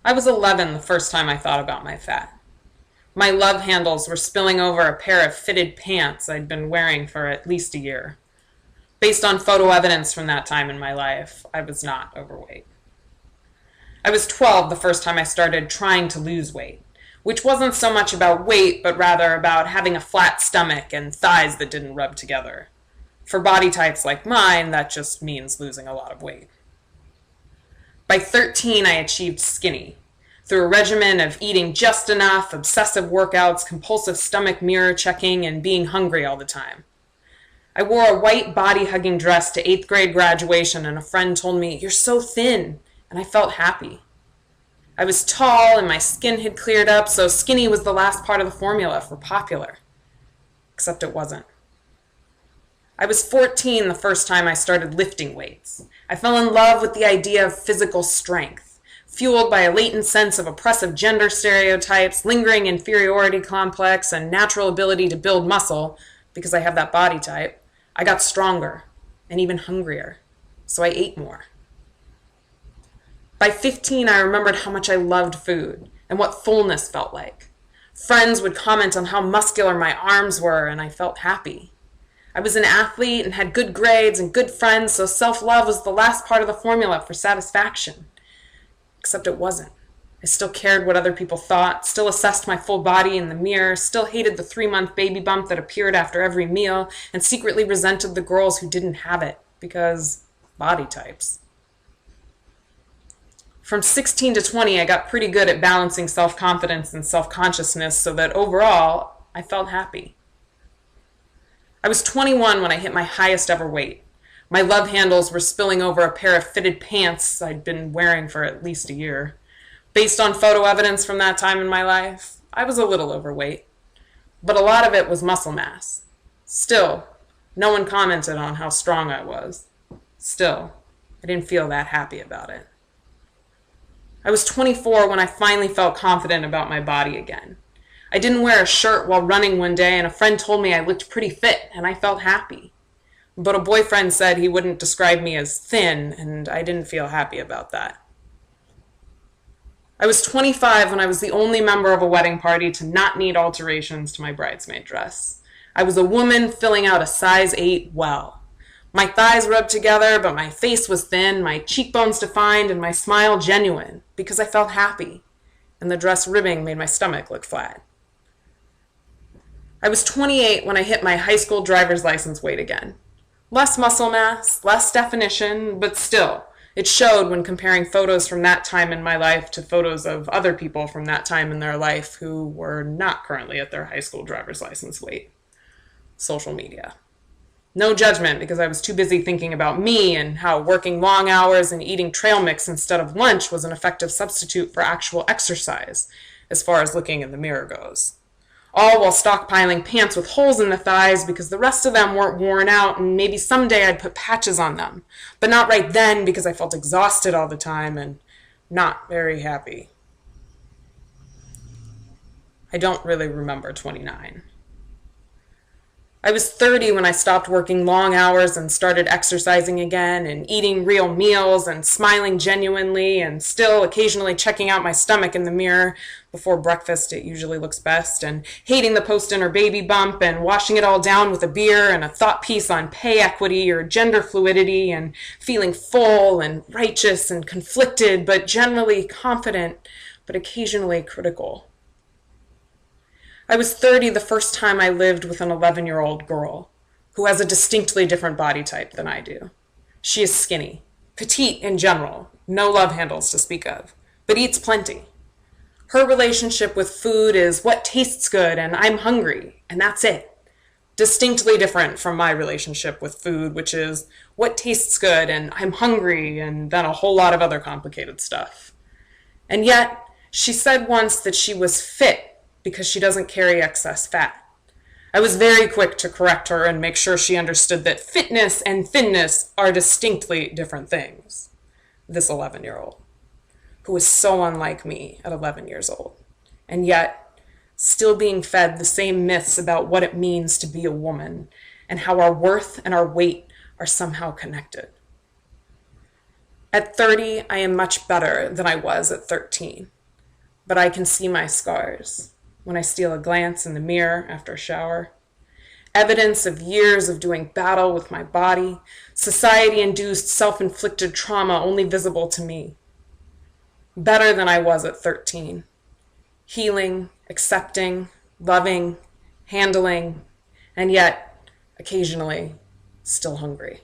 I was 11 the first time I thought about my fat. My love handles were spilling over a pair of fitted pants I'd been wearing for at least a year. Based on photo evidence from that time in my life, I was not overweight. I was 12 the first time I started trying to lose weight, which wasn't so much about weight, but rather about having a flat stomach and thighs that didn't rub together. For body types like mine, that just means losing a lot of weight. By 13, I achieved skinny. Through a regimen of eating just enough, obsessive workouts, compulsive stomach mirror checking, and being hungry all the time. I wore a white body-hugging dress to 8th grade graduation, and a friend told me, "You're so thin," and I felt happy. I was tall, and my skin had cleared up, so skinny was the last part of the formula for popular. Except it wasn't. I was 14 the first time I started lifting weights. I fell in love with the idea of physical strength, fueled by a latent sense of oppressive gender stereotypes, lingering inferiority complex, and natural ability to build muscle, because I have that body type. I got stronger and even hungrier, so I ate more. By 15, I remembered how much I loved food and what fullness felt like. Friends would comment on how muscular my arms were, and I felt happy. I was an athlete and had good grades and good friends, so self-love was the last part of the formula for satisfaction. Except it wasn't. I still cared what other people thought, still assessed my full body in the mirror, still hated the 3-month baby bump that appeared after every meal, and secretly resented the girls who didn't have it, because body types. From 16 to 20, I got pretty good at balancing self-confidence and self-consciousness so that overall, I felt happy. I was 21 when I hit my highest ever weight. My love handles were spilling over a pair of fitted pants I'd been wearing for at least a year. Based on photo evidence from that time in my life, I was a little overweight, but a lot of it was muscle mass. Still, no one commented on how strong I was. Still, I didn't feel that happy about it. I was 24 when I finally felt confident about my body again. I didn't wear a shirt while running one day, and a friend told me I looked pretty fit, and I felt happy. But a boyfriend said he wouldn't describe me as thin, and I didn't feel happy about that. I was 25 when I was the only member of a wedding party to not need alterations to my bridesmaid dress. I was a woman filling out a size 8 well. My thighs rubbed together, but my face was thin, my cheekbones defined, and my smile genuine, because I felt happy, and the dress ribbing made my stomach look flat. I was 28 when I hit my high school driver's license weight again. Less muscle mass, less definition, but still, it showed when comparing photos from that time in my life to photos of other people from that time in their life who were not currently at their high school driver's license weight. Social media. No judgment, because I was too busy thinking about me and how working long hours and eating trail mix instead of lunch was an effective substitute for actual exercise, as far as looking in the mirror goes. All while stockpiling pants with holes in the thighs because the rest of them weren't worn out, and maybe someday I'd put patches on them, but not right then because I felt exhausted all the time and not very happy. I don't really remember 29. I was 30 when I stopped working long hours and started exercising again and eating real meals and smiling genuinely and still occasionally checking out my stomach in the mirror. Before breakfast, it usually looks best, and hating the post-dinner baby bump and washing it all down with a beer and a thought piece on pay equity or gender fluidity and feeling full and righteous and conflicted but generally confident but occasionally critical. I was 30 the first time I lived with an 11-year-old girl who has a distinctly different body type than I do. She is skinny, petite in general, no love handles to speak of, but eats plenty. Her relationship with food is what tastes good and I'm hungry, and that's it. Distinctly different from my relationship with food, which is what tastes good and I'm hungry and then a whole lot of other complicated stuff. And yet, she said once that she was fit because she doesn't carry excess fat. I was very quick to correct her and make sure she understood that fitness and thinness are distinctly different things. This 11-year-old, who was so unlike me at 11 years old, and yet still being fed the same myths about what it means to be a woman and how our worth and our weight are somehow connected. At 30, I am much better than I was at 13, but I can see my scars when I steal a glance in the mirror after a shower. Evidence of years of doing battle with my body, society-induced self-inflicted trauma only visible to me. Better than I was at 13. Healing, accepting, loving, handling, and yet, occasionally, still hungry.